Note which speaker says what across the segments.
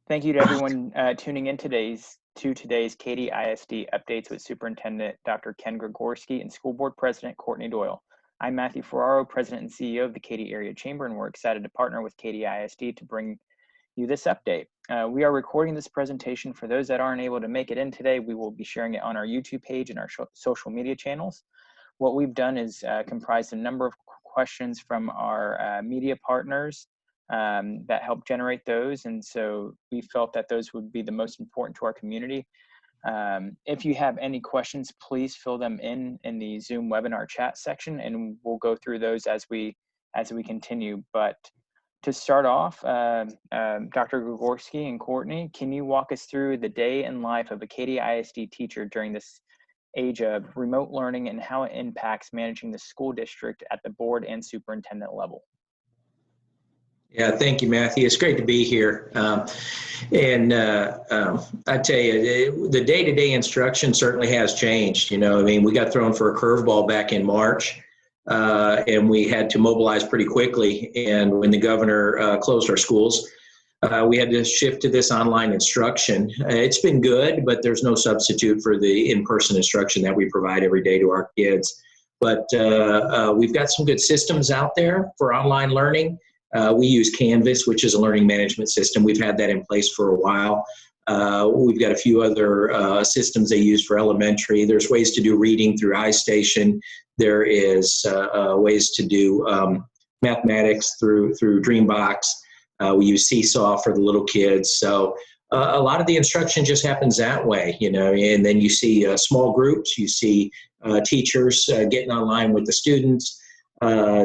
Speaker 1: Thank you to everyone tuning in to today's Katy ISD Updates with Superintendent Dr. Ken Gregorski and School Board President Courtney Doyle. I'm Matthew Ferraro, President and CEO of the Katy Area Chamber, and we're excited to partner with Katy ISD to bring you this update. We are recording this presentation. For those that aren't able to make it in today, we will be sharing it on our YouTube page and our social media channels. What we've done is comprised a number of questions from our media partners that help generate those, and so we felt that those would be the most important to our community. If you have any questions, please fill them in the Zoom webinar chat section, and we'll go through those as we continue. But to start off, Dr. Gregorski and Courtney, can you walk us through the day in life of a Katy ISD teacher during this age of remote learning and how it impacts managing the school district at the board and superintendent level?
Speaker 2: Yeah, thank you, Matthew. It's great to be here. I tell you, the day-to-day instruction certainly has changed. You know, I mean, we got thrown for a curveball back in March, and we had to mobilize pretty quickly. And when the governor closed our schools, we had to shift to this online instruction. It's been good, but there's no substitute for the in-person instruction that we provide every day to our kids. But we've got some good systems out there for online learning. We use Canvas, which is a learning management system. We've had that in place for a while. We've got a few other systems they use for elementary. There's ways to do reading through iStation. There is ways to do mathematics through Dreambox. We use Seesaw for the little kids. So a lot of the instruction just happens that way, you know, and then you see small groups. You see teachers getting online with the students.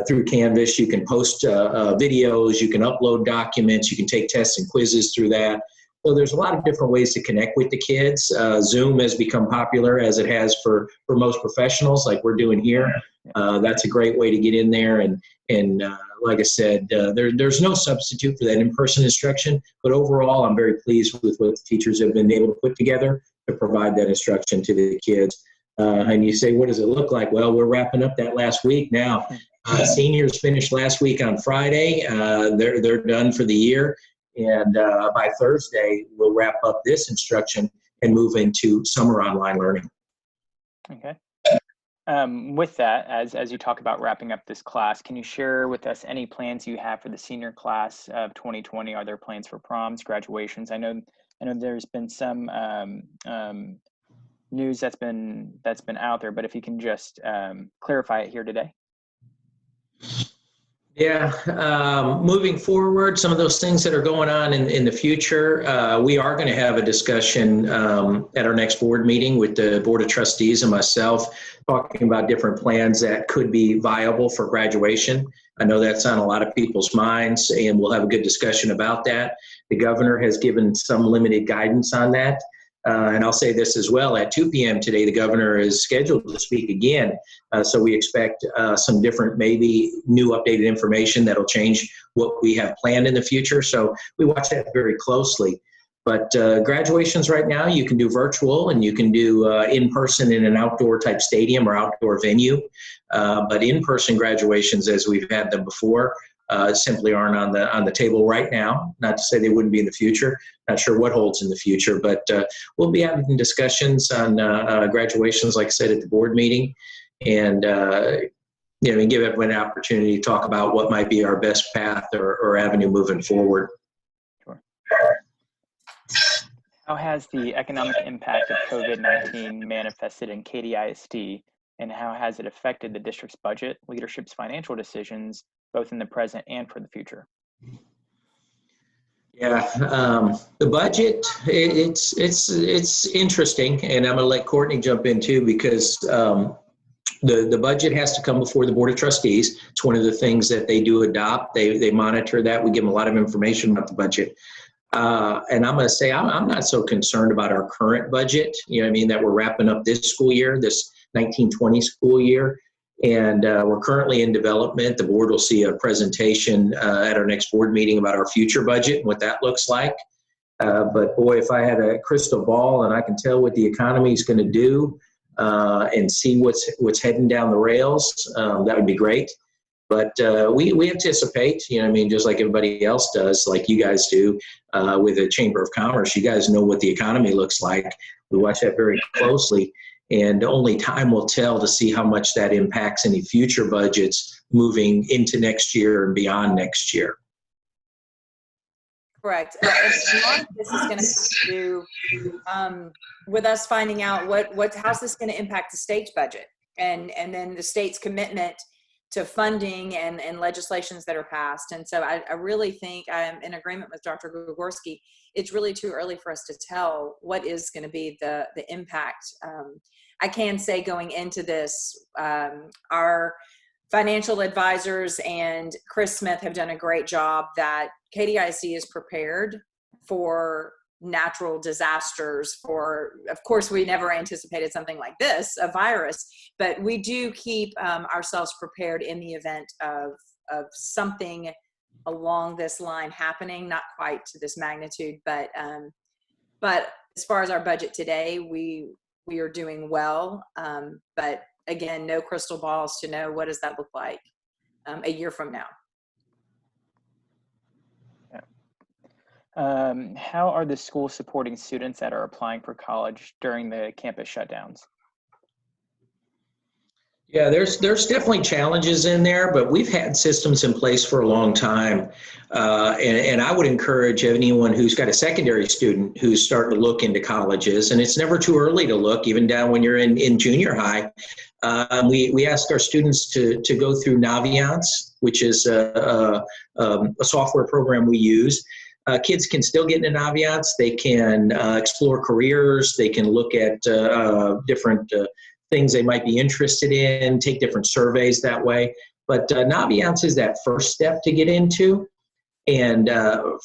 Speaker 2: Through Canvas, you can post videos, you can upload documents, you can take tests and quizzes through that. So there's a lot of different ways to connect with the kids. Zoom has become popular, as it has for most professionals like we're doing here. That's a great way to get in there. And like I said, there's no substitute for that in-person instruction. But overall, I'm very pleased with what the teachers have been able to put together to provide that instruction to the kids. And you say, what does it look like? Well, we're wrapping up that last week now. Seniors finished last week on Friday. They're done for the year. And by Thursday, we'll wrap up this instruction and move into summer online learning.
Speaker 1: Okay. With that, as you talk about wrapping up this class, can you share with us any plans you have for the senior class of 2020? Are there plans for proms, graduations? I know there's been some news that's been out there, but if you can just clarify it here today.
Speaker 2: Yeah, moving forward, some of those things that are going on in the future, we are going to have a discussion at our next board meeting with the Board of Trustees and myself, talking about different plans that could be viable for graduation. I know that's on a lot of people's minds, and we'll have a good discussion about that. The governor has given some limited guidance on that. And I'll say this as well, at 2 p.m. today, the governor is scheduled to speak again. So we expect some different, maybe new updated information that'll change what we have planned in the future. So we watch that very closely. But graduations right now, you can do virtual and you can do in-person in an outdoor type stadium or outdoor venue. But in-person graduations, as we've had them before, simply aren't on the table right now. Not to say they wouldn't be in the future. Not sure what holds in the future, but we'll be having discussions on graduations, like I said, at the board meeting, and give everyone an opportunity to talk about what might be our best path or avenue moving forward.
Speaker 1: Sure. How has the economic impact of COVID-19 manifested in Katy ISD, and how has it affected the district's budget, leadership's financial decisions, both in the present and for the future?
Speaker 2: Yeah, the budget, it's interesting, and I'm going to let Courtney jump in too, because the budget has to come before the Board of Trustees. It's one of the things that they do adopt. They monitor that. We give them a lot of information about the budget. And I'm going to say I'm not so concerned about our current budget, that we're wrapping up this school year, this 1920 school year. And we're currently in development. The board will see a presentation at our next board meeting about our future budget and what that looks like. But boy, if I had a crystal ball and I can tell what the economy is going to do and see what's heading down the rails, that would be great. But we anticipate, you know, I mean, just like everybody else does, like you guys do with the Chamber of Commerce. You guys know what the economy looks like. We watch that very closely, and only time will tell to see how much that impacts any future budgets moving into next year and beyond next year.
Speaker 3: Correct. A lot of this is going to have to do with us finding out how's this going to impact the state's budget, and then the state's commitment to funding and legislations that are passed. And so I really think I'm in agreement with Dr. Gregorski. It's really too early for us to tell what is going to be the impact. I can say going into this, our financial advisors and Chris Smith have done a great job that Katy ISD is prepared for natural disasters. Of course, we never anticipated something like this, a virus, but we do keep ourselves prepared in the event of something along this line happening, not quite to this magnitude, but as far as our budget today, we are doing well. But again, no crystal balls to know what does that look like a year from now.
Speaker 1: How are the schools supporting students that are applying for college during the campus shutdowns?
Speaker 2: Yeah, there's definitely challenges in there, but we've had systems in place for a long time. And I would encourage anyone who's got a secondary student who's starting to look into colleges, and it's never too early to look, even down when you're in junior high. We ask our students to go through Naviance, which is a software program we use. Kids can still get into Naviance. They can explore careers. They can look at different things they might be interested in, take different surveys that way. But Naviance is that first step to get into. And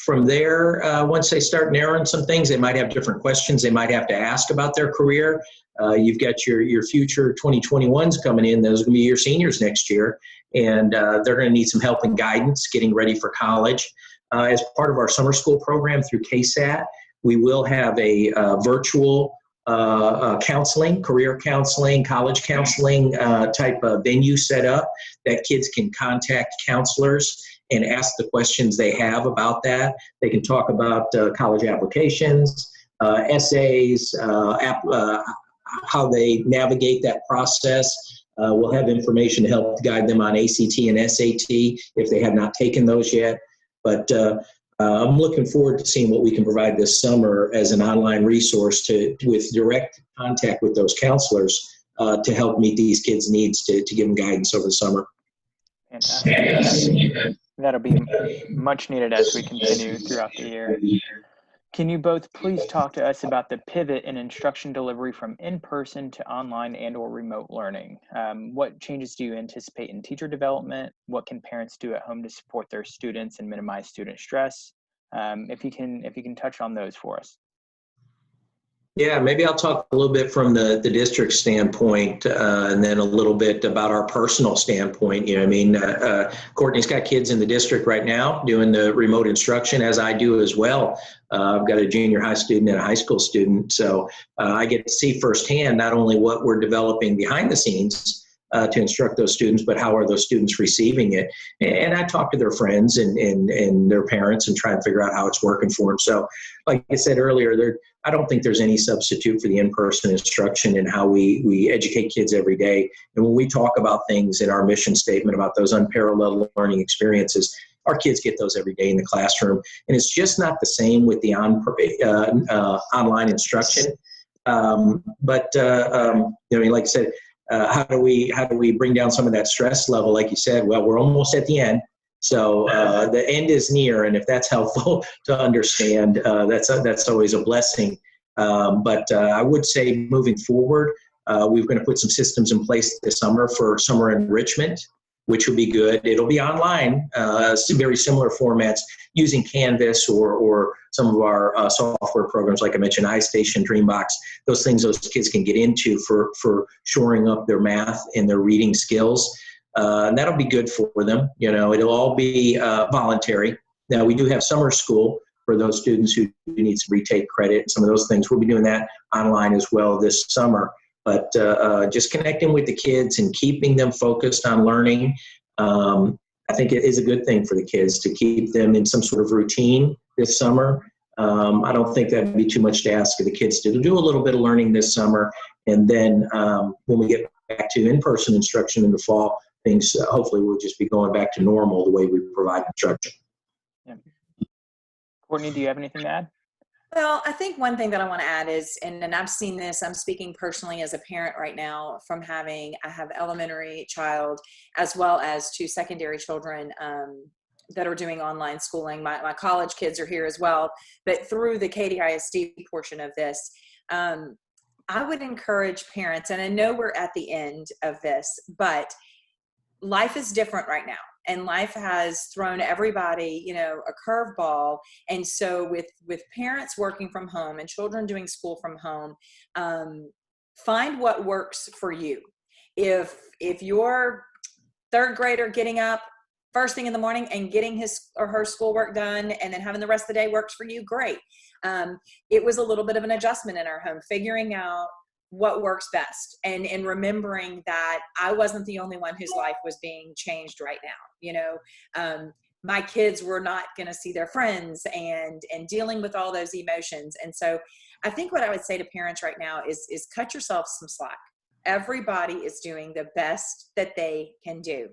Speaker 2: from there, once they start narrowing some things, they might have different questions they might have to ask about their career. You've got your future 2021s coming in. Those are going to be your seniors next year. And they're going to need some help and guidance getting ready for college. As part of our summer school program through KSAT, we will have a virtual counseling, career counseling, college counseling type of venue set up that kids can contact counselors and ask the questions they have about that. They can talk about college applications, essays, how they navigate that process. We'll have information to help guide them on ACT and SAT if they have not taken those yet. But I'm looking forward to seeing what we can provide this summer as an online resource with direct contact with those counselors to help meet these kids' needs to give them guidance over the summer.
Speaker 1: Fantastic. That'll be much needed as we continue throughout the year. Can you both please talk to us about the pivot in instruction delivery from in-person to online and/or remote learning? What changes do you anticipate in teacher development? What can parents do at home to support their students and minimize student stress? If you can touch on those for us.
Speaker 2: Yeah, maybe I'll talk a little bit from the district standpoint, and then a little bit about our personal standpoint. You know, I mean, Courtney's got kids in the district right now doing the remote instruction, as I do as well. I've got a junior high student and a high school student, so I get to see firsthand not only what we're developing behind the scenes to instruct those students, but how are those students receiving it? And I talk to their friends and their parents and try and figure out how it's working for them. So, like I said earlier, I don't think there's any substitute for the in-person instruction and how we educate kids every day. And when we talk about things in our mission statement about those unparalleled learning experiences, our kids get those every day in the classroom. And it's just not the same with the online instruction. I mean, like I said, how do we bring down some of that stress level? Like you said, well, we're almost at the end. So the end is near, and if that's helpful to understand, that's always a blessing. But I would say moving forward, we're going to put some systems in place this summer for summer enrichment, which will be good. It'll be online, very similar formats using Canvas or some of our software programs, like I mentioned, iStation, Dreambox, those things those kids can get into for shoring up their math and their reading skills. And that'll be good for them. You know, it'll all be voluntary. Now, we do have summer school for those students who need to retake credit and some of those things. We'll be doing that online as well this summer. But just connecting with the kids and keeping them focused on learning I think it is a good thing for the kids to keep them in some sort of routine this summer. I don't think that'd be too much to ask of the kids to do a little bit of learning this summer. And then when we get back to in-person instruction in the fall, things hopefully will just be going back to normal the way we provide instruction.
Speaker 1: Yeah. Courtney, do you have anything to add?
Speaker 3: Well, I think one thing that I want to add is, and I've seen this, I'm speaking personally as a parent right now from I have elementary child as well as 2 secondary children that are doing online schooling. My college kids are here as well, but through the Katy ISD portion of this, I would encourage parents, and I know we're at the end of this, but life is different right now. And life has thrown everybody, a curveball. And so with parents working from home and children doing school from home, find what works for you. If your 3rd grader getting up first thing in the morning and getting his or her schoolwork done and then having the rest of the day works for you, great. It was a little bit of an adjustment in our home, figuring out what works best and remembering that I wasn't the only one whose life was being changed right now. My kids were not going to see their friends and dealing with all those emotions. And so I think what I would say to parents right now is cut yourself some slack. Everybody is doing the best that they can do.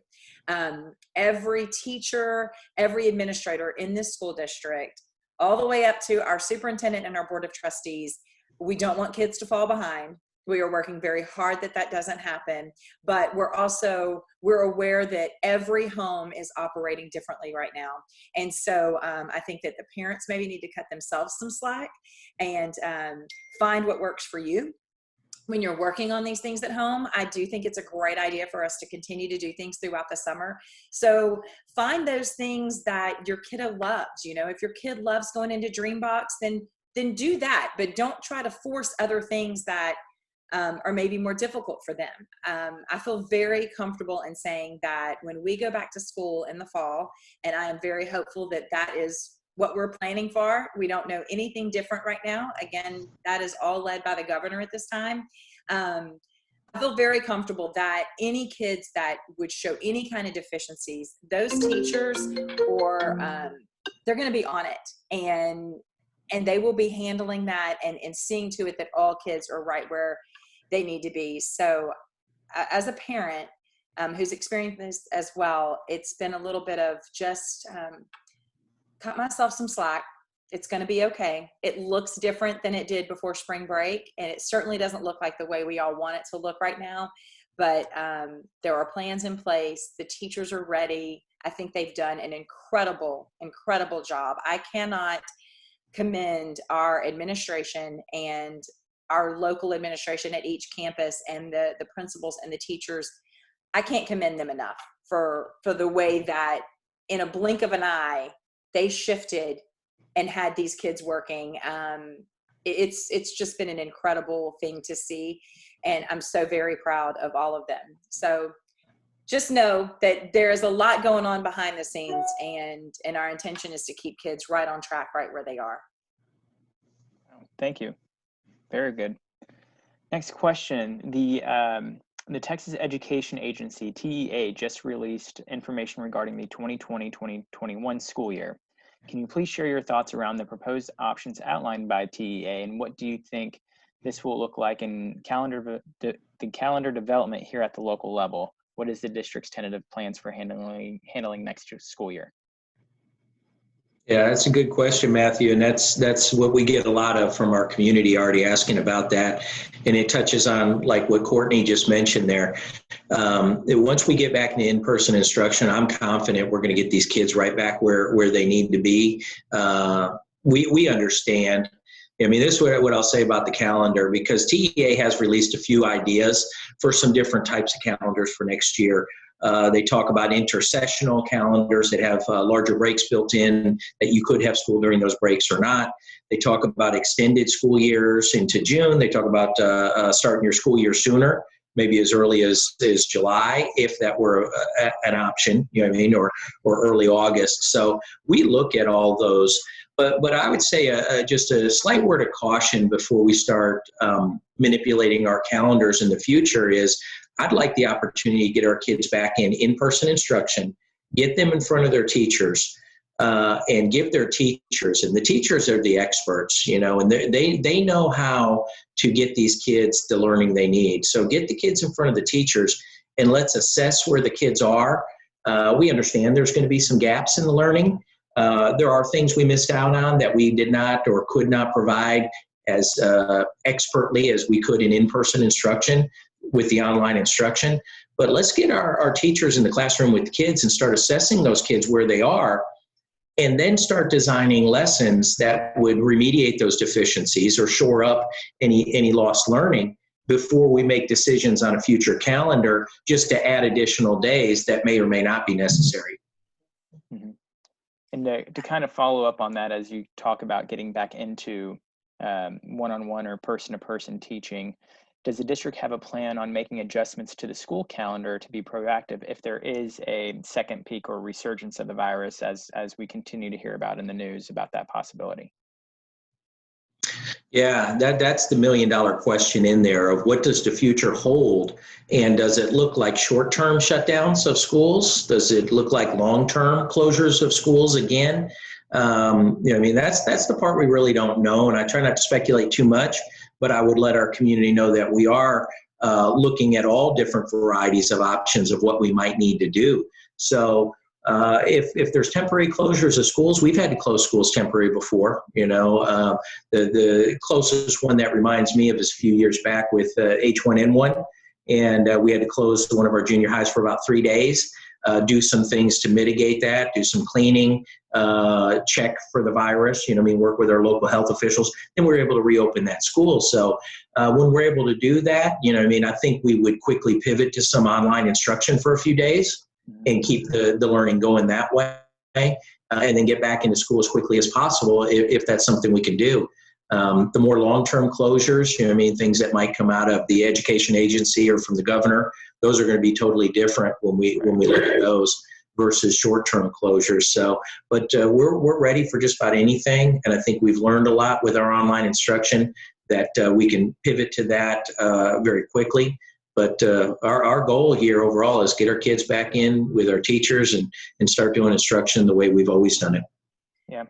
Speaker 3: Every teacher, every administrator in this school district, all the way up to our superintendent and our board of trustees, we don't want kids to fall behind. We are working very hard that doesn't happen, but we're aware that every home is operating differently right now. And so I think that the parents maybe need to cut themselves some slack and find what works for you. When you're working on these things at home, I do think it's a great idea for us to continue to do things throughout the summer. So find those things that your kiddo loves. If your kid loves going into Dreambox, then do that, but don't try to force other things that are maybe more difficult for them. I feel very comfortable in saying that when we go back to school in the fall, and I am very hopeful that is what we're planning for. We don't know anything different right now. Again, that is all led by the governor at this time. I feel very comfortable that any kids that would show any kind of deficiencies, those teachers they're going to be on it, and they will be handling that and seeing to it that all kids are right where they need to be. So as a parent who's experienced this as well, it's been a little bit of just cut myself some slack. It's going to be okay. It looks different than it did before spring break, and it certainly doesn't look like the way we all want it to look right now, but there are plans in place. The teachers are ready. I think they've done an incredible job. I cannot commend our administration and our local administration at each campus and the principals and the teachers. I can't commend them enough for the way that in a blink of an eye, they shifted and had these kids working. It's just been an incredible thing to see. And I'm so very proud of all of them. So just know that there is a lot going on behind the scenes, and our intention is to keep kids right on track, right where they are.
Speaker 1: Thank you. Very good. Next question. The Texas Education Agency, TEA, just released information regarding the 2020-2021 school year. Can you please share your thoughts around the proposed options outlined by TEA, and what do you think this will look like in the calendar development here at the local level? What is the district's tentative plans for handling next school year?
Speaker 2: Yeah, that's a good question, Matthew, and that's what we get a lot of from our community already asking about that, and it touches on like what Courtney just mentioned there. Once we get back into in-person instruction, I'm confident we're going to get these kids right back where they need to be. We understand. I mean, this is what I'll say about the calendar, because TEA has released a few ideas for some different types of calendars for next year. They talk about intersessional calendars that have larger breaks built in, that you could have school during those breaks or not. They talk about extended school years into June. They talk about starting your school year sooner, maybe as early as July, if that were an option, you know what I mean, or early August. So we look at all those. But I would say just a slight word of caution before we start manipulating our calendars in the future is, I'd like the opportunity to get our kids back in-person instruction, get them in front of their teachers, and give their teachers, and the teachers are the experts, and they know how to get these kids the learning they need. So get the kids in front of the teachers and let's assess where the kids are. We understand there's going to be some gaps in the learning. There are things we missed out on that we did not or could not provide as expertly as we could in-person instruction with the online instruction. But let's get our teachers in the classroom with the kids and start assessing those kids where they are, and then start designing lessons that would remediate those deficiencies or shore up any lost learning before we make decisions on a future calendar just to add additional days that may or may not be necessary.
Speaker 1: Mm-hmm. And to kind of follow up on that, as you talk about getting back into one-on-one or person-to-person teaching, does the district have a plan on making adjustments to the school calendar to be proactive if there is a second peak or resurgence of the virus, as we continue to hear about in the news about that possibility?
Speaker 2: Yeah, that's the million-dollar question in there of what does the future hold? And does it look like short-term shutdowns of schools? Does it look like long-term closures of schools again? That's the part we really don't know, and I try not to speculate too much, but I would let our community know that we are looking at all different varieties of options of what we might need to do. So if there's temporary closures of schools, we've had to close schools temporary before. The closest one that reminds me of is a few years back with H1N1, and we had to close one of our junior highs for about 3 days. Do some things to mitigate that, do some cleaning, check for the virus, work with our local health officials. Then we were able to reopen that school. So when we're able to do that, I think we would quickly pivot to some online instruction for a few days and keep the learning going that way, and then get back into school as quickly as possible if that's something we can do. The more long-term closures, things that might come out of the education agency or from the governor, those are going to be totally different when we look at those versus short-term closures. So, but we're ready for just about anything, and I think we've learned a lot with our online instruction that we can pivot to that very quickly. But our goal here overall is get our kids back in with our teachers and start doing instruction the way we've always done it.
Speaker 1: Yeah.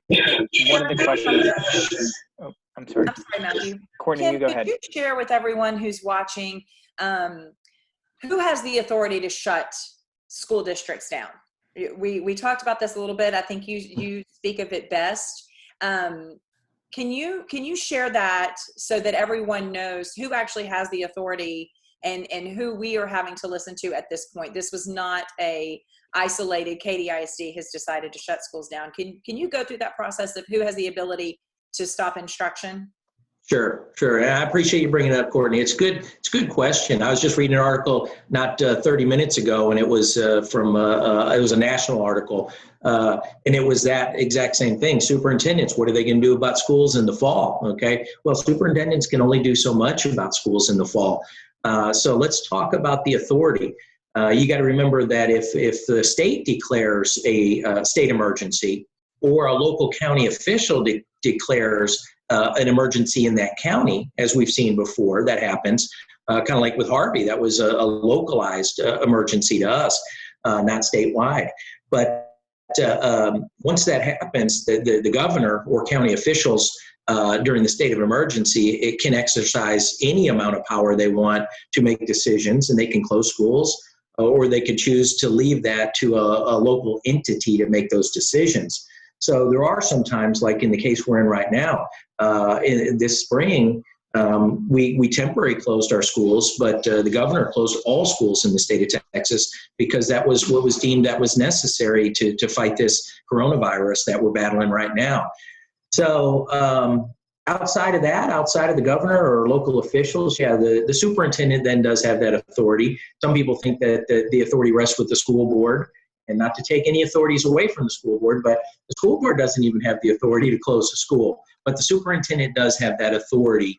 Speaker 1: One of the questions. Oh, I'm sorry.
Speaker 3: I'm sorry, Matthew.
Speaker 1: Courtney,
Speaker 3: Kim,
Speaker 1: you go ahead.
Speaker 3: Could you share with everyone who's watching who has the authority to shut school districts down? We talked about this a little bit. I think you speak of it best. Can you share that so that everyone knows who actually has the authority and who we are having to listen to at this point? This was not a isolated Katy ISD has decided to shut schools down. Can you go through that process of who has the ability to stop instruction? Sure.
Speaker 2: And I appreciate you bringing it up, Courtney. It's a good question. I was just reading an article not 30 minutes ago, and it was it was a national article, and it was that exact same thing. Superintendents, what are they going to do about schools in the fall? Okay. Well, superintendents can only do so much about schools in the fall. So let's talk about the authority. You got to remember that if the state declares a state emergency, or a local county official declares an emergency in that county, as we've seen before, that happens, kind of like with Harvey, that was a localized emergency to us, not statewide. But once that happens, the governor or county officials during the state of emergency, it can exercise any amount of power they want to make decisions, and they can close schools, or they could choose to leave that to a local entity to make those decisions. So there are some times, like in the case we're in right now, in this spring, we temporarily closed our schools, but the governor closed all schools in the state of Texas because that was what was deemed that was necessary to fight this coronavirus that we're battling right now. So outside of the governor or local officials, the superintendent then does have that authority. Some people think that the authority rests with the school board, and not to take any authorities away from the school board, but the school board doesn't even have the authority to close a school. But the superintendent does have that authority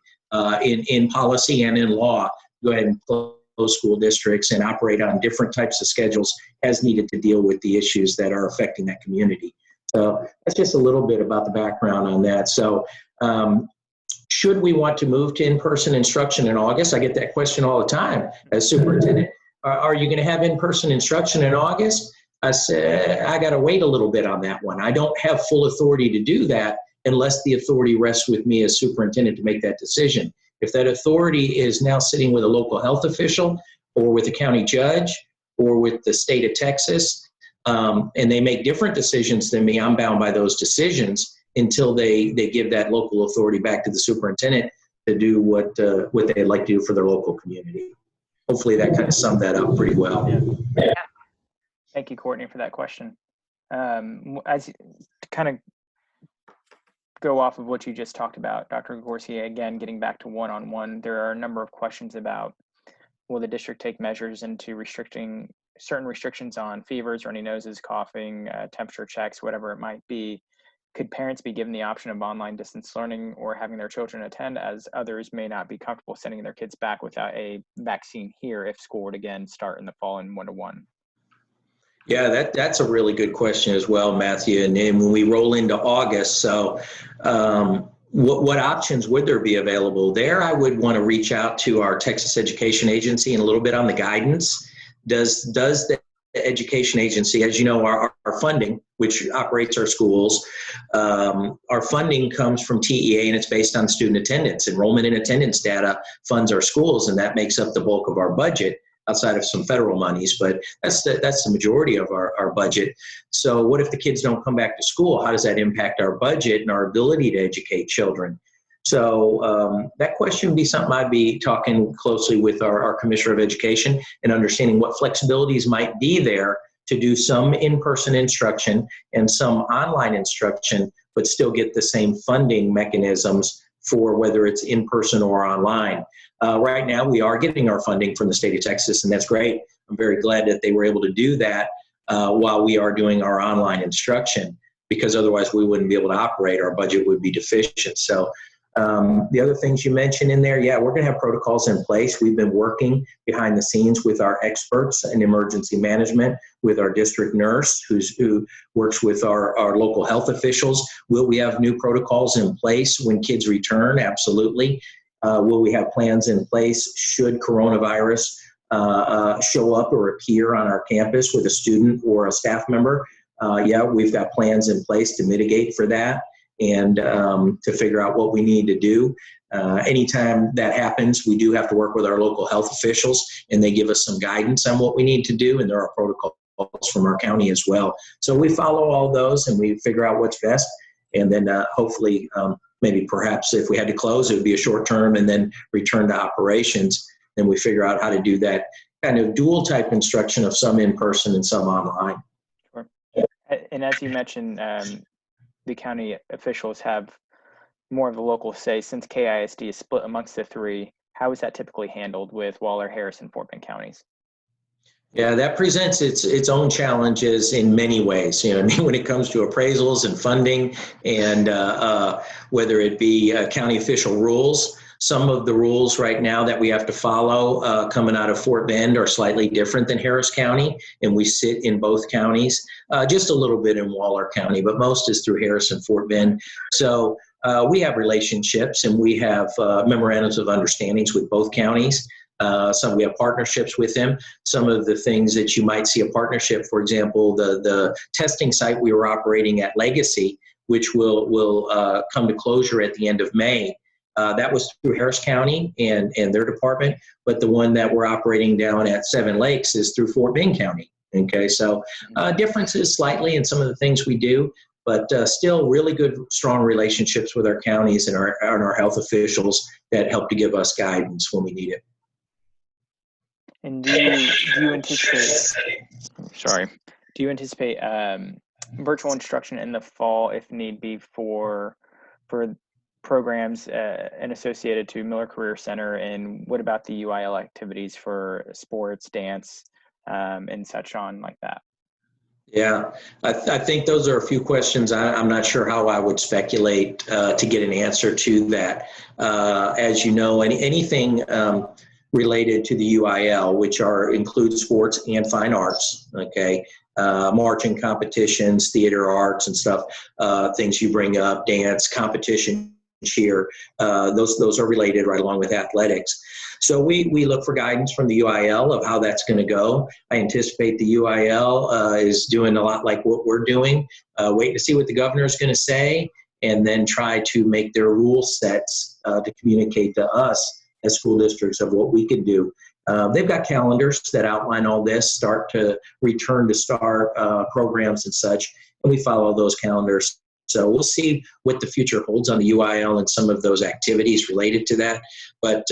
Speaker 2: in policy and in law. Go ahead and close school districts and operate on different types of schedules as needed to deal with the issues that are affecting that community. So that's just a little bit about the background on that. So should we want to move to in-person instruction in August? I get that question all the time as superintendent. are you going to have in-person instruction in August? I said, I got to wait a little bit on that one. I don't have full authority to do that unless the authority rests with me as superintendent to make that decision. If that authority is now sitting with a local health official or with a county judge or with the state of Texas, and they make different decisions than me, I'm bound by those decisions until they give that local authority back to the superintendent to do what they'd like to do for their local community. Hopefully that kind of summed that up pretty well.
Speaker 3: Yeah.
Speaker 1: Thank you, Courtney, for that question. As to kind of go off of what you just talked about, Dr. Gregorski, again, getting back to one-on-one, there are a number of questions about, will the district take measures into restricting certain restrictions on fevers, runny noses, coughing, temperature checks, whatever it might be? Could parents be given the option of online distance learning or having their children attend, as others may not be comfortable sending their kids back without a vaccine here if school would again start in the fall in one-to-one?
Speaker 2: Yeah, that's a really good question as well, Matthew. And then when we roll into August, so what options would there be available there? I would want to reach out to our Texas Education Agency and a little bit on the guidance. Does the education agency, as you know, our funding, which operates our schools, our funding comes from TEA, and it's based on student attendance. Enrollment and attendance data funds our schools, and that makes up the bulk of our budget outside of some federal monies, but that's the majority of our budget. So what if the kids don't come back to school? How does that impact our budget and our ability to educate children? So that question would be something I'd be talking closely with our Commissioner of Education and understanding what flexibilities might be there to do some in-person instruction and some online instruction, but still get the same funding mechanisms for whether it's in-person or online. Right now, we are getting our funding from the state of Texas, and that's great. I'm very glad that they were able to do that while we are doing our online instruction, because otherwise we wouldn't be able to operate. Our budget would be deficient. So the other things you mentioned in there, yeah, we're going to have protocols in place. We've been working behind the scenes with our experts in emergency management, with our district nurse who works with our local health officials. Will we have new protocols in place when kids return? Absolutely. Will we have plans in place should coronavirus show up or appear on our campus with a student or a staff member? Yeah, we've got plans in place to mitigate for that and to figure out what we need to do. Anytime that happens, we do have to work with our local health officials, and they give us some guidance on what we need to do, and there are protocols from our county as well. So we follow all those, and we figure out what's best, and then hopefully maybe perhaps if we had to close, it would be a short term and then return to operations. Then we figure out how to do that kind of dual type instruction of some in person and some online.
Speaker 1: Sure. And as you mentioned, the county officials have more of a local say. Since KISD is split amongst the three, how is that typically handled with Waller, Harris, and Fort Bend counties?
Speaker 2: Yeah, that presents its own challenges in many ways. You know, I mean, when it comes to appraisals and funding, and whether it be county official rules, some of the rules right now that we have to follow coming out of Fort Bend are slightly different than Harris County, and we sit in both counties, just a little bit in Waller County, but most is through Harris and Fort Bend. So we have relationships, and we have memorandums of understandings with both counties. Some we have partnerships with them. Some of the things that you might see a partnership, for example, the testing site we were operating at Legacy, which will come to closure at the end of May. That was through Harris County and their department, but the one that we're operating down at Seven Lakes is through Fort Bend County. Okay, so differences slightly in some of the things we do, but still really good, strong relationships with our counties and our health officials that help to give us guidance when we need it.
Speaker 1: And do you anticipate virtual instruction in the fall if need be for programs and associated to Miller Career Center? And what about the UIL activities for sports, dance, and such on like that? Yeah,
Speaker 2: I think those are a few questions. I'm not sure how I would speculate to get an answer to that. As you know, anything related to the UIL, which include sports and fine arts, okay, marching competitions, theater arts and stuff, things you bring up, dance, competition, cheer. Those are related right along with athletics. So we look for guidance from the UIL of how that's going to go. I anticipate the UIL is doing a lot like what we're doing, waiting to see what the governor is going to say, and then try to make their rule sets to communicate to us as school districts of what we can do. They've got calendars that outline all this, start to return to start programs and such, and we follow those calendars. So we'll see what the future holds on the UIL and some of those activities related to that. But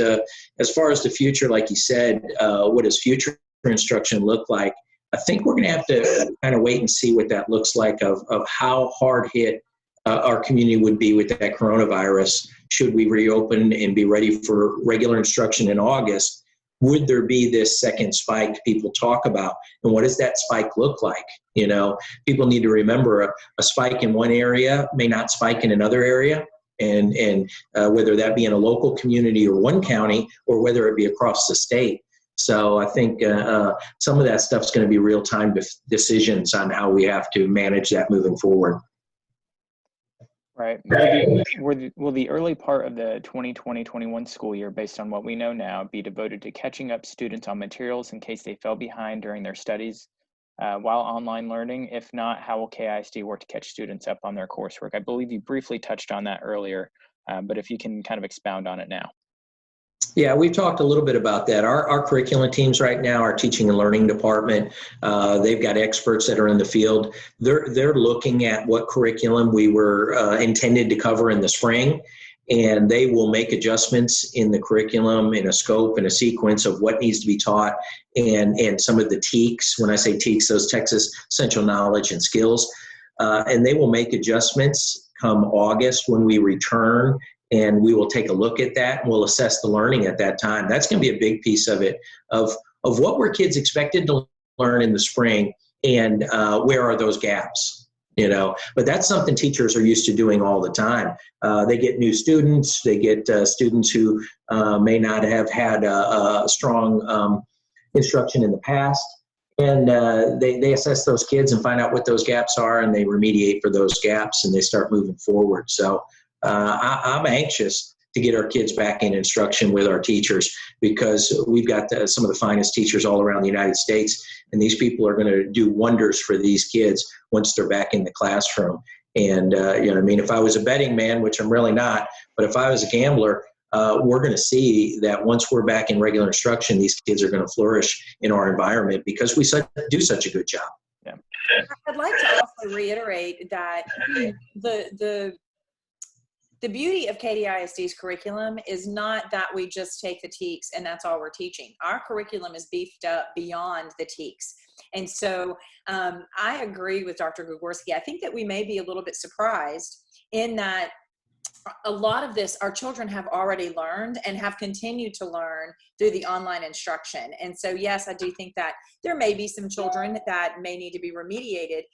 Speaker 2: as far as the future, like you said, what does future instruction look like? I think we're going to have to kind of wait and see what that looks like of how hard hit our community would be with that coronavirus. Should we reopen and be ready for regular instruction in August? Would there be this second spike people talk about? And what does that spike look like? You know, people need to remember a spike in one area may not spike in another area. And whether that be in a local community or one county, or whether it be across the state. So I think some of that stuff is going to be real-time decisions on how we have to manage that moving forward.
Speaker 1: Right. Will the early part of the 2020-21 school year, based on what we know now, be devoted to catching up students on materials in case they fell behind during their studies while online learning? If not, how will KISD work to catch students up on their coursework? I believe you briefly touched on that earlier, but if you can kind of expound on it now.
Speaker 2: Yeah, we've talked a little bit about that. Our curriculum teams right now, our teaching and learning department, they've got experts that are in the field. They're looking at what curriculum we were intended to cover in the spring, and they will make adjustments in the curriculum in a scope and a sequence of what needs to be taught and some of the TEKS. When I say TEKS, those Texas Essential Knowledge and Skills, and they will make adjustments come August when we return. And we will take a look at that, and we'll assess the learning at that time. That's going to be a big piece of it, of what were kids expected to learn in the spring, and where are those gaps, you know. But that's something teachers are used to doing all the time. They get new students, they get students who may not have had a strong instruction in the past, and they assess those kids and find out what those gaps are, and they remediate for those gaps, and they start moving forward. So I'm anxious to get our kids back in instruction with our teachers, because we've got some of the finest teachers all around the United States, and these people are going to do wonders for these kids once they're back in the classroom. And, you know what I mean? If I was a betting man, which I'm really not, but if I was a gambler, we're going to see that once we're back in regular instruction, these kids are going to flourish in our environment because we do such a good job.
Speaker 1: Yeah.
Speaker 3: I'd like to also reiterate that the beauty of Katy ISD's curriculum is not that we just take the TEKS and that's all we're teaching. Our curriculum is beefed up beyond the TEKS. And so I agree with Dr. Gregorski. I think that we may be a little bit surprised in that a lot of this our children have already learned and have continued to learn through the online instruction. And so, yes, I do think that there may be some children that may need to be remediated.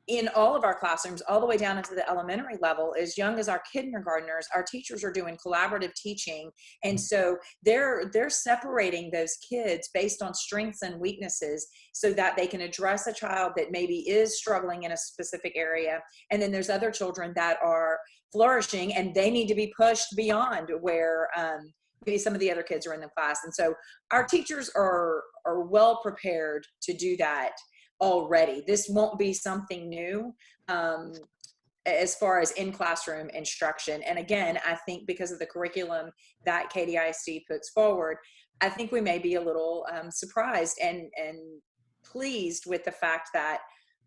Speaker 3: In all of our classrooms, all the way down into the elementary level, as young as our kindergartners, our teachers are doing collaborative teaching. And so they're separating those kids based on strengths and weaknesses so that they can address a child that maybe is struggling in a specific area. And then there's other children that are flourishing and they need to be pushed beyond where maybe some of the other kids are in the class. And so our teachers are well prepared to do that already. This won't be something new as far as in classroom instruction. And again, I think because of the curriculum that Katy ISD puts forward, I think we may be a little surprised and pleased with the fact that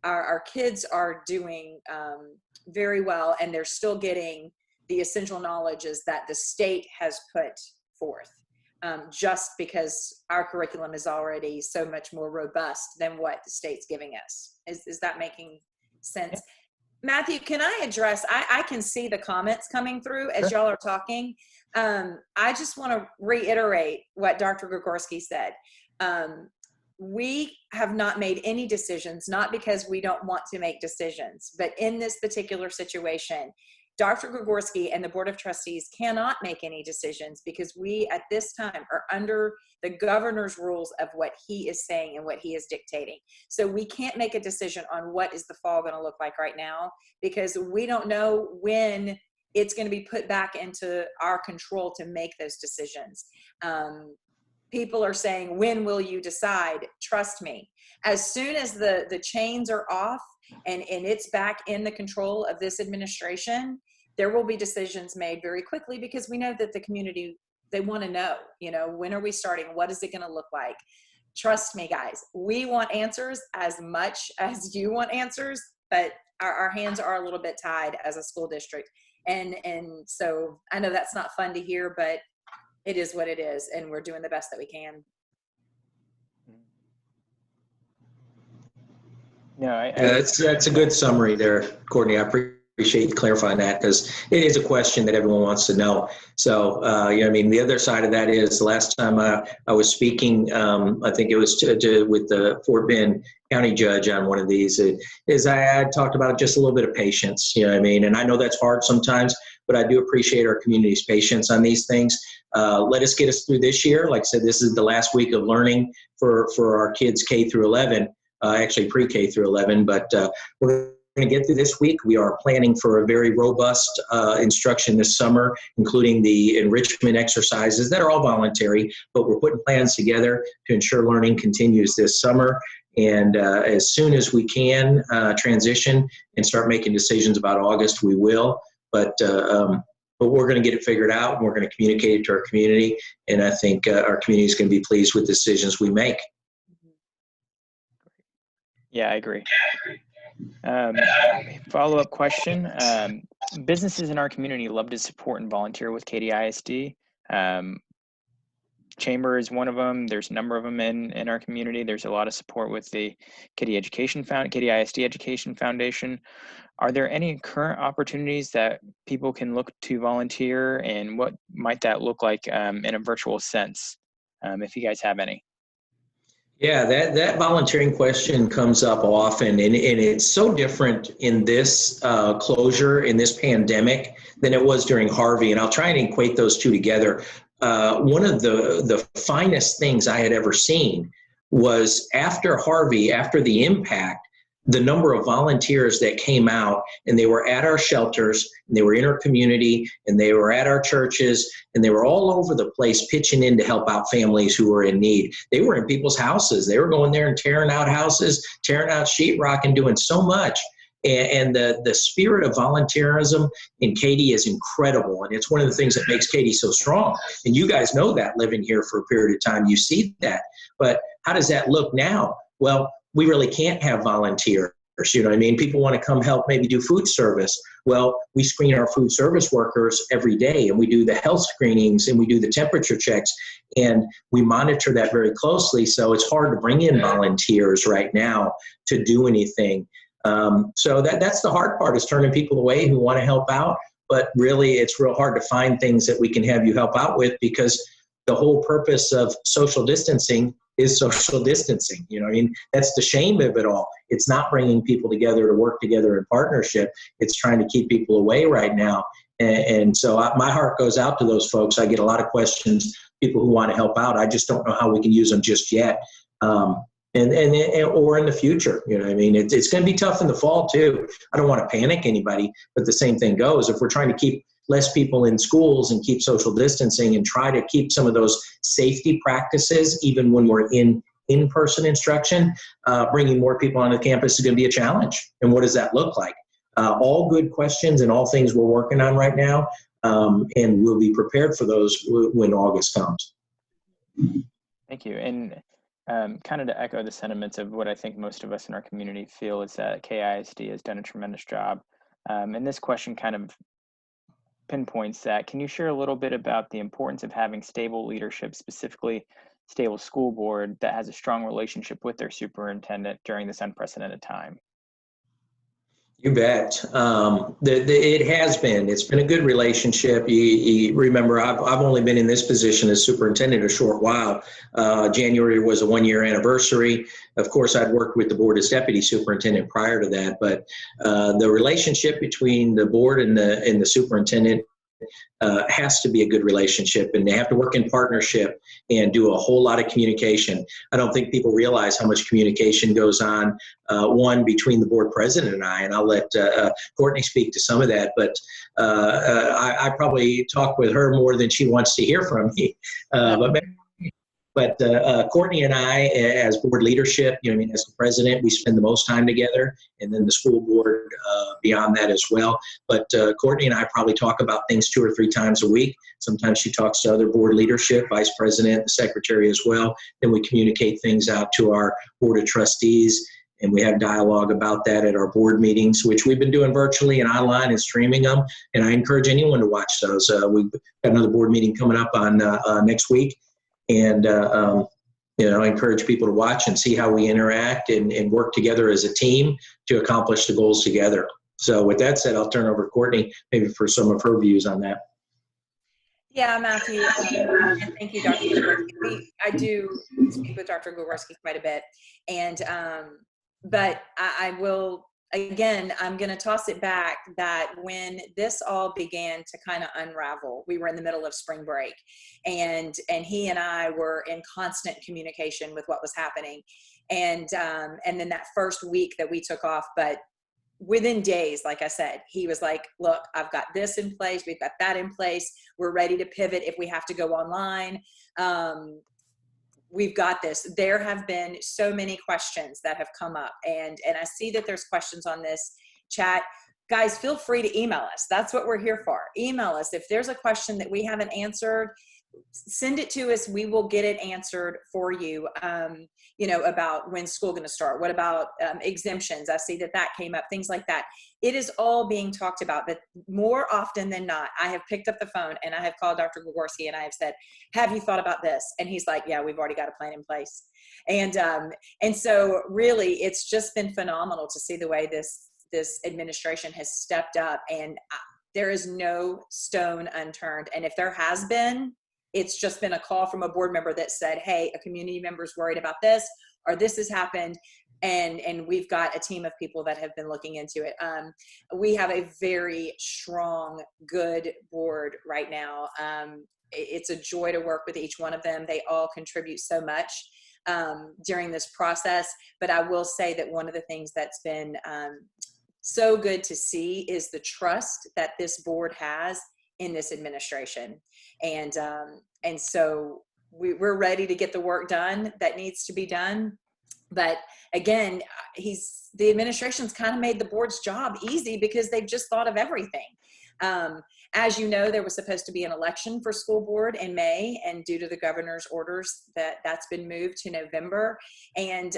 Speaker 3: our kids are doing very well, and they're still getting the essential knowledges that the state has put forth. Just because our curriculum is already so much more robust than what the state's giving us. Is that making sense? Matthew, can I address, I can see the comments coming through as y'all are talking. I just want to reiterate what Dr. Gregorski said. We have not made any decisions, not because we don't want to make decisions, but in this particular situation, Dr. Gregorski and the Board of Trustees cannot make any decisions because we at this time are under the governor's rules of what he is saying and what he is dictating. So we can't make a decision on what is the fall going to look like right now because we don't know when it's going to be put back into our control to make those decisions. People are saying, when will you decide? Trust me, as soon as the chains are off and it's back in the control of this administration, there will be decisions made very quickly, because we know that the community, they want to know, when are we starting? What is it going to look like? Trust me, guys, we want answers as much as you want answers, but our hands are a little bit tied as a school district. And so I know that's not fun to hear, but it is what it is, and we're doing the best that we can.
Speaker 1: No,
Speaker 2: that's a good summary there, Courtney. I appreciate you clarifying that, because it is a question that everyone wants to know. So, the other side of that is, the last time I was speaking, I think it was with the Fort Bend County judge on one of these, is I had talked about just a little bit of patience, and I know that's hard sometimes, but I do appreciate our community's patience on these things. Let us get us through this year. Like I said, this is the last week of learning for our kids K through 11, actually pre-K through 11, but we're going to get through this week. We are planning for a very robust instruction this summer, including the enrichment exercises that are all voluntary, but we're putting plans together to ensure learning continues this summer. And as soon as we can transition and start making decisions about August, we will. But we're going to get it figured out, and we're going to communicate it to our community. And I think our community is going to be pleased with the decisions we make.
Speaker 1: Yeah, I agree. Follow-up question. Businesses in our community love to support and volunteer with Katy ISD. Chamber is one of them. There's a number of them in our community. There's a lot of support with the Katy ISD Education Foundation. Are there any current opportunities that people can look to volunteer, and what might that look like in a virtual sense, if you guys have any?
Speaker 2: Yeah, that volunteering question comes up often, and it's so different in this closure, in this pandemic, than it was during Harvey, and I'll try and equate those two together. One of the finest things I had ever seen was after Harvey, after the impact, the number of volunteers that came out, and they were at our shelters, and they were in our community, and they were at our churches, and they were all over the place pitching in to help out families who were in need. They were in people's houses. They were going there and tearing out houses, tearing out sheetrock, and doing so much. And the spirit of volunteerism in Katy is incredible. And it's one of the things that makes Katy so strong. And you guys know that, living here for a period of time, you see that. But how does that look now? Well, we really can't have volunteers. People want to come help, maybe do food service. Well, we screen our food service workers every day, and we do the health screenings, and we do the temperature checks, and we monitor that very closely. So it's hard to bring in volunteers right now to do anything. So that's the hard part, is turning people away who want to help out. But really, it's real hard to find things that we can have you help out with, because the whole purpose of social distancing is social distancing. That's the shame of it all. It's not bringing people together to work together in partnership. It's trying to keep people away right now. And so my heart goes out to those folks. I get a lot of questions, people who want to help out. I just don't know how we can use them just yet. Or in the future, it's going to be tough in the fall too. I don't want to panic anybody, but the same thing goes. If we're trying to keep less people in schools and keep social distancing and try to keep some of those safety practices, even when we're in-person instruction, bringing more people onto campus is going to be a challenge. And what does that look like? All good questions and all things we're working on right now, and we'll be prepared for those when August comes.
Speaker 1: Thank you. And kind of to echo the sentiments of what I think most of us in our community feel, is that KISD has done a tremendous job. And this question kind of pinpoints that. Can you share a little bit about the importance of having stable leadership, specifically stable school board that has a strong relationship with their superintendent during this unprecedented time?
Speaker 2: You bet. It has been. It's been a good relationship. You remember, I've only been in this position as superintendent a short while. January was a one-year anniversary. Of course, I'd worked with the board as deputy superintendent prior to that, but the relationship between the board and the superintendent has to be a good relationship, and they have to work in partnership and do a whole lot of communication. I don't think people realize how much communication goes on, one, between the board president and I, and I'll let Courtney speak to some of that, but I probably talk with her more than she wants to hear from me. But Courtney and I, as board leadership, as the president, we spend the most time together, and then the school board beyond that as well. But Courtney and I probably talk about things 2 or 3 times a week. Sometimes she talks to other board leadership, vice president, the secretary as well. Then we communicate things out to our board of trustees, and we have dialogue about that at our board meetings, which we've been doing virtually and online and streaming them. And I encourage anyone to watch those. We've got another board meeting coming up on next week. And, I encourage people to watch and see how we interact and work together as a team to accomplish the goals together. So with that said, I'll turn over to Courtney maybe for some of her views on that.
Speaker 3: Yeah, Matthew, and thank you, Dr. Gregorski. I do speak with Dr. Gregorski quite a bit, and but I will, again, I'm going to toss it back that when this all began to kind of unravel, we were in the middle of spring break, and he and I were in constant communication with what was happening, and then that first week that we took off, but within days, like I said, he was like, look, I've got this in place. We've got that in place. We're ready to pivot if we have to go online. We've got this. There have been so many questions that have come up, and I see that there's questions on this chat. Guys, feel free to email us. That's what we're here for. Email us. If there's a question that we haven't answered, send it to us. We will get it answered for you. About when's school going to start? What about exemptions? I see that came up, things like that. It is all being talked about, but more often than not, I have picked up the phone and I have called Dr. Gregorski and I have said, have you thought about this? And he's like, yeah, we've already got a plan in place. And so really it's just been phenomenal to see the way this administration has stepped up, and there is no stone unturned. And if there has been, it's just been a call from a board member that said, hey, a community member is worried about this, or this has happened. And we've got a team of people that have been looking into it. We have a very strong, good board right now. It's a joy to work with each one of them. They all contribute so much during this process. But I will say that one of the things that's been so good to see is the trust that this board has in this administration. And so we're ready to get the work done that needs to be done. But again, the administration's kind of made the board's job easy because they've just thought of everything. As you know, there was supposed to be an election for school board in May, and due to the governor's orders, that's been moved to November. And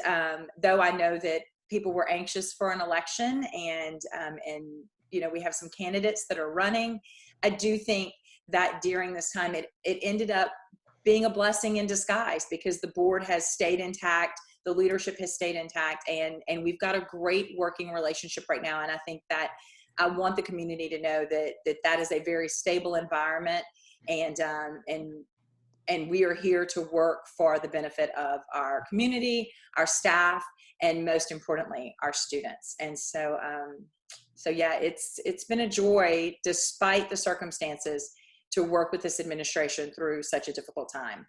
Speaker 3: though I know that people were anxious for an election, and we have some candidates that are running, I do think that during this time, it ended up being a blessing in disguise because the board has stayed intact, the leadership has stayed intact, and we've got a great working relationship right now. And I think that I want the community to know that is a very stable environment, and we are here to work for the benefit of our community, our staff, and most importantly, our students. And so yeah, it's been a joy despite the circumstances to work with this administration through such a difficult time.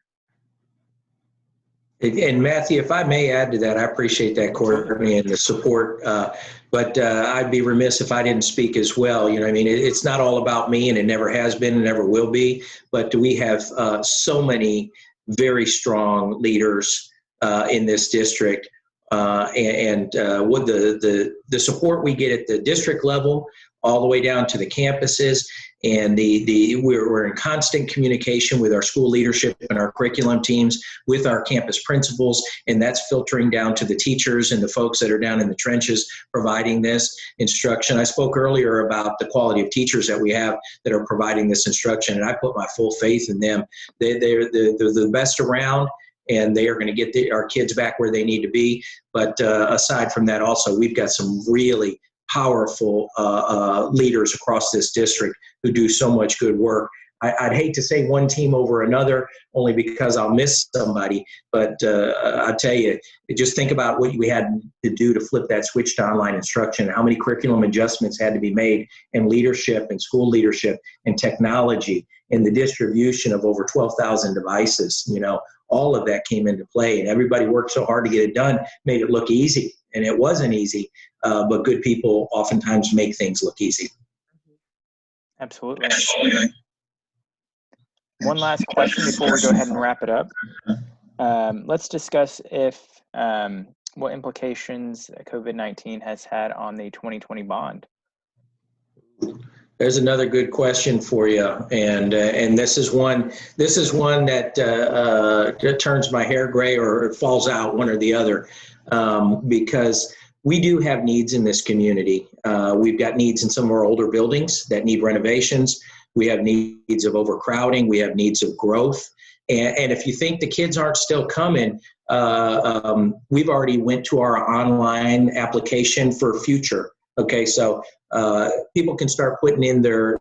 Speaker 2: And Matthew, if I may add to that, I appreciate that, Courtney, and the support. But I'd be remiss if I didn't speak as well. It's not all about me, and it never has been and never will be. But we have so many very strong leaders in this district, and with the support we get at the district level, all the way down to the campuses, and we're in constant communication with our school leadership and our curriculum teams, with our campus principals, and that's filtering down to the teachers and the folks that are down in the trenches providing this instruction. I spoke earlier about the quality of teachers that we have that are providing this instruction, and I put my full faith in them. They're the best around, and they are going to get our kids back where they need to be. But aside from that, also, we've got some really powerful leaders across this district who do so much good work I'd hate to say one team over another, only because I'll miss somebody. But I tell you, just think about what we had to do to flip that switch to online instruction, how many curriculum adjustments had to be made, and leadership and school leadership and technology and the distribution of over 12,000 devices. All of that came into play, and everybody worked so hard to get it done, made it look easy. And it wasn't easy, but good people oftentimes make things look easy.
Speaker 1: Absolutely. One last question before we go ahead and wrap it up. Let's discuss what implications COVID-19 has had on the 2020 bond.
Speaker 2: There's another good question for you, and this is one that turns my hair gray or it falls out, one or the other, because we do have needs in this community. We've got needs in some of our older buildings that need renovations. We have needs of overcrowding. We have needs of growth. And if you think the kids aren't still coming, we've already went to our online application for future. Okay, so people can start putting in their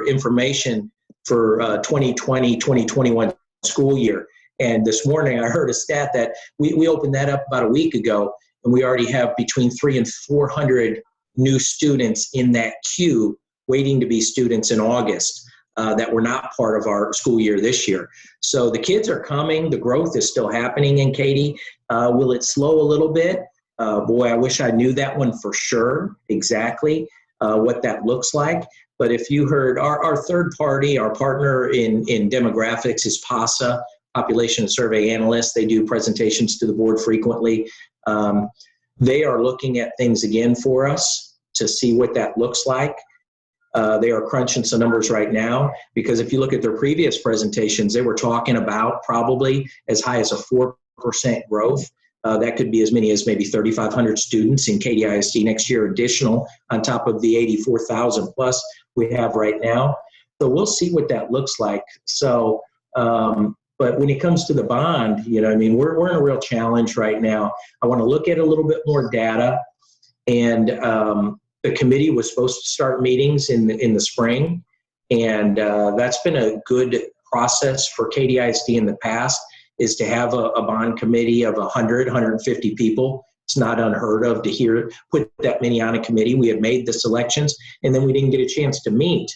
Speaker 2: information for 2020, 2021 school year. And this morning I heard a stat that we opened that up about a week ago, and we already have between 300 and 400 new students in that queue waiting to be students in August that were not part of our school year this year. So the kids are coming. The growth is still happening in Katy. Will it slow a little bit? Boy, I wish I knew that one for sure, exactly what that looks like. But if you heard our third party, our partner in demographics is PASA, Population Survey Analysts. They do presentations to the board frequently. They are looking at things again for us to see what that looks like. They are crunching some numbers right now, because if you look at their previous presentations, they were talking about probably as high as a 4% growth. That could be as many as maybe 3,500 students in Katy ISD next year, additional on top of the 84,000 plus we have right now. So we'll see what that looks like. So, but when it comes to the bond, we're in a real challenge right now. I want to look at a little bit more data, and the committee was supposed to start meetings in the spring, and that's been a good process for Katy ISD in the past, is to have a bond committee of 100, 150 people. It's not unheard of to put that many on a committee. We have made the selections, and then we didn't get a chance to meet.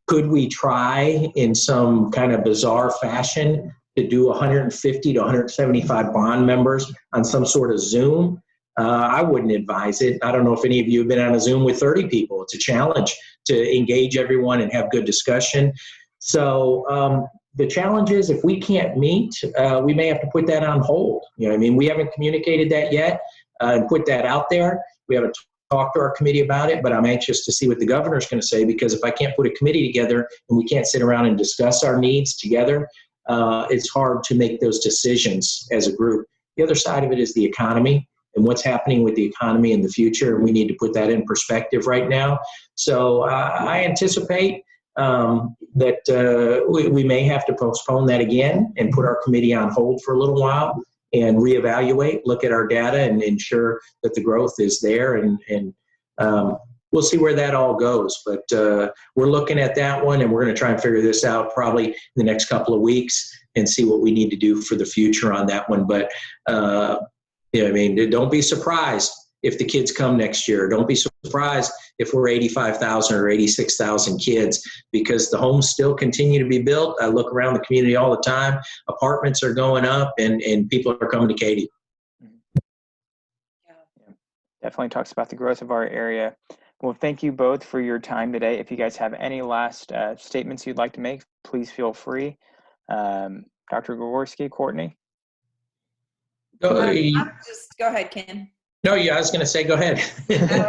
Speaker 2: Could we try in some kind of bizarre fashion to do 150 to 175 bond members on some sort of Zoom? I wouldn't advise it. I don't know if any of you have been on a Zoom with 30 people. It's a challenge to engage everyone and have good discussion. So the challenge is, if we can't meet, we may have to put that on hold. We haven't communicated that yet and put that out there. We haven't talked to our committee about it, but I'm anxious to see what the governor's going to say, because if I can't put a committee together and we can't sit around and discuss our needs together, it's hard to make those decisions as a group. The other side of it is the economy and what's happening with the economy in the future. And we need to put that in perspective right now. So I anticipate that we may have to postpone that again and put our committee on hold for a little while and reevaluate, look at our data, and ensure that the growth is there. And we'll see where that all goes. But we're looking at that one, and we're going to try and figure this out probably in the next couple of weeks and see what we need to do for the future on that one. But don't be surprised if the kids come next year. Don't be surprised if we're 85,000 or 86,000 kids, because the homes still continue to be built. I look around the community all the time. Apartments are going up, and people are coming to Katy.
Speaker 1: Yeah, definitely talks about the growth of our area. Well, thank you both for your time today. If you guys have any last statements you'd like to make, please feel free. Dr. Gregorski, Courtney?
Speaker 3: Go ahead, Ken.
Speaker 2: No, I was going to say, go ahead.
Speaker 3: Okay.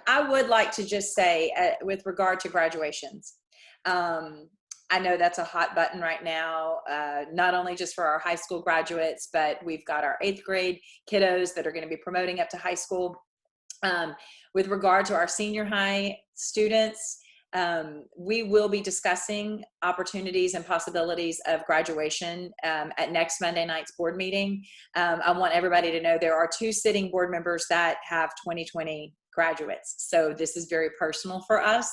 Speaker 3: I would like to just say, with regard to graduations, I know that's a hot button right now, not only just for our high school graduates, but we've got our 8th grade kiddos that are going to be promoting up to high school. With regard to our senior high students, we will be discussing opportunities and possibilities of graduation at next Monday night's board meeting. I want everybody to know there are 2 sitting board members that have 2020 graduates. So this is very personal for us.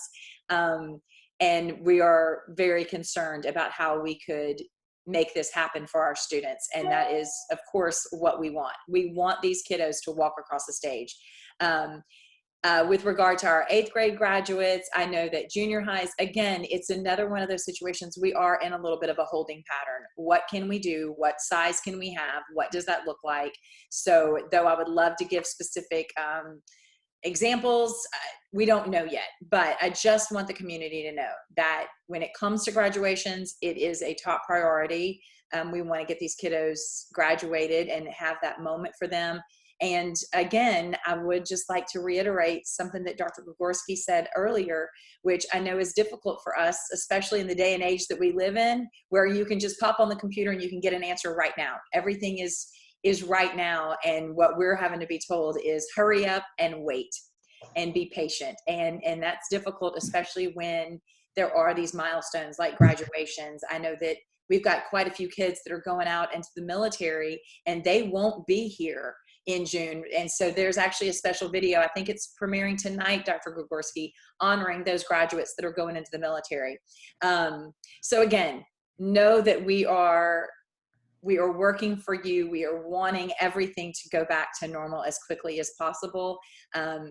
Speaker 3: And we are very concerned about how we could make this happen for our students. And that is, of course, what we want. We want these kiddos to walk across the stage. With regard to our 8th grade graduates, I know that junior highs, again, it's another one of those situations we are in a little bit of a holding pattern. What can we do? What size can we have? What does that look like? So though I would love to give specific examples, we don't know yet, but I just want the community to know that when it comes to graduations, it is a top priority. We want to get these kiddos graduated and have that moment for them. And again, I would just like to reiterate something that Dr. Gregorski said earlier, which I know is difficult for us, especially in the day and age that we live in, where you can just pop on the computer and you can get an answer right now. Everything is right now. And what we're having to be told is hurry up and wait and be patient. And that's difficult, especially when there are these milestones like graduations. I know that we've got quite a few kids that are going out into the military and they won't be here in June. And so there's actually a special video, I think it's premiering tonight, Dr. Gregorski, honoring those graduates that are going into the military. So again, know that we are working for you. We are wanting everything to go back to normal as quickly as possible.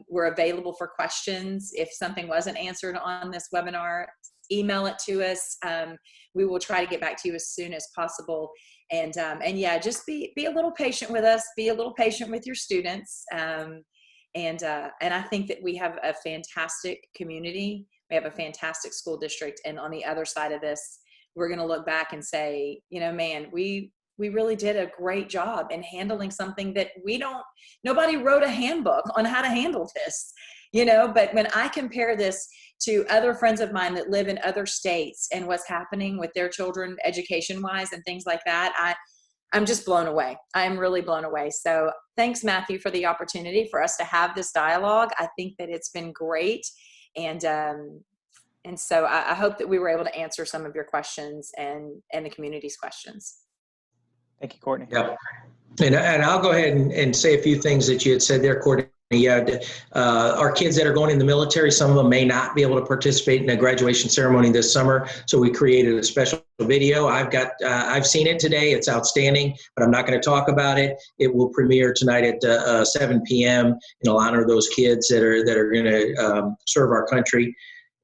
Speaker 3: We're available for questions. If something wasn't answered on this webinar, email it to us. We will try to get back to you as soon as possible. And yeah, just be a little patient with us, be a little patient with your students. And I think that we have a fantastic community. We have a fantastic school district. And on the other side of this, we're going to look back and say, you know, man, we really did a great job in handling something that nobody wrote a handbook on how to handle this, you know. But when I compare this to other friends of mine that live in other states and what's happening with their children education-wise and things like that, I'm just blown away. I'm really blown away. So thanks, Matthew, for the opportunity for us to have this dialogue. I think that it's been great. And so I hope that we were able to answer some of your questions and the community's questions.
Speaker 1: Thank you, Courtney.
Speaker 2: Yeah. And I'll go ahead and say a few things that you had said there, Courtney. Yeah, our kids that are going in the military, some of them may not be able to participate in a graduation ceremony this summer. So we created a special video. I've seen it today. It's outstanding, but I'm not going to talk about it. It will premiere tonight at 7 p.m. and it'll honor those kids that are going to serve our country.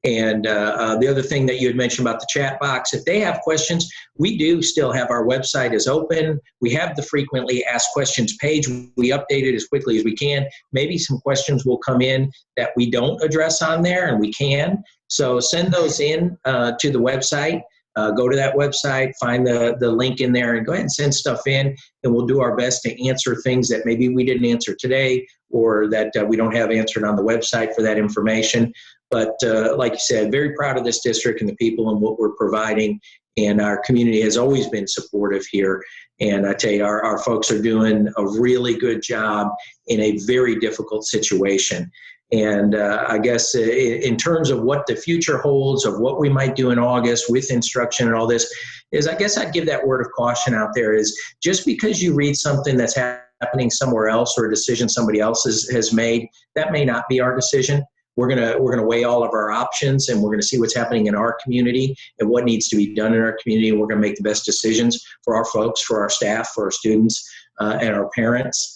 Speaker 2: And the other thing that you had mentioned about the chat box, if they have questions, we do still have our website is open. We have the frequently asked questions page. We update it as quickly as we can. Maybe some questions will come in that we don't address on there, and we can. So send those in to the website. Go to that website, find the link in there, and go ahead and send stuff in, and we'll do our best to answer things that maybe we didn't answer today or that we don't have answered on the website for that information. But like you said, very proud of this district and the people and what we're providing, and our community has always been supportive here. And I tell you, our folks are doing a really good job in a very difficult situation. And I guess in terms of what the future holds, of what we might do in August with instruction and all this, is I guess I'd give that word of caution out there is just because you read something that's happening somewhere else or a decision somebody else has made, that may not be our decision. We're gonna weigh all of our options, and we're gonna see what's happening in our community and what needs to be done in our community. We're gonna make the best decisions for our folks, for our staff, for our students, and our parents.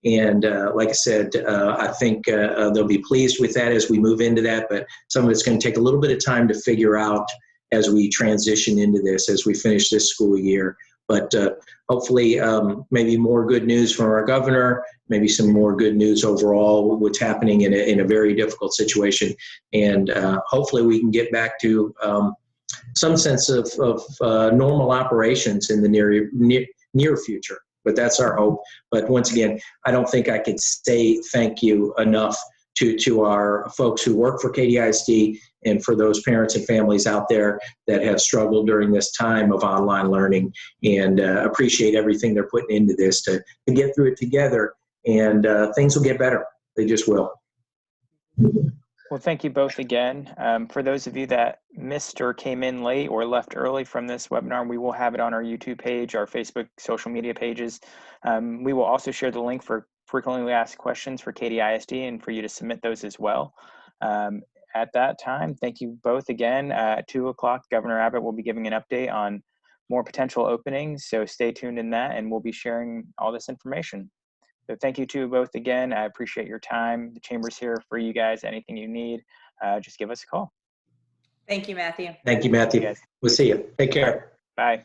Speaker 2: And like I said, I think they'll be pleased with that as we move into that, but some of it's going to take a little bit of time to figure out as we transition into this, as we finish this school year. But hopefully maybe more good news from our governor, maybe some more good news overall, what's happening in a very difficult situation. And hopefully we can get back to some sense of normal operations in the near future. But that's our hope. But once again, I don't think I could say thank you enough to our folks who work for Katy ISD and for those parents and families out there that have struggled during this time of online learning, and appreciate everything they're putting into this to get through it together, and things will get better. They just will.
Speaker 1: Well, thank you both again. For those of you that missed or came in late or left early from this webinar, we will have it on our YouTube page, our Facebook social media pages. We will also share the link for frequently asked questions for Katy ISD and for you to submit those as well. at that time, thank you both again. At 2 o'clock, Governor Abbott will be giving an update on more potential openings, so stay tuned in that, and we'll be sharing all this information. So thank you to you both again. I appreciate your time. The Chamber's here for you guys. Anything you need, just give us a call.
Speaker 3: Thank you, Matthew.
Speaker 2: Thank you, Matthew.
Speaker 1: Yes.
Speaker 2: We'll see you. Take care.
Speaker 1: Bye.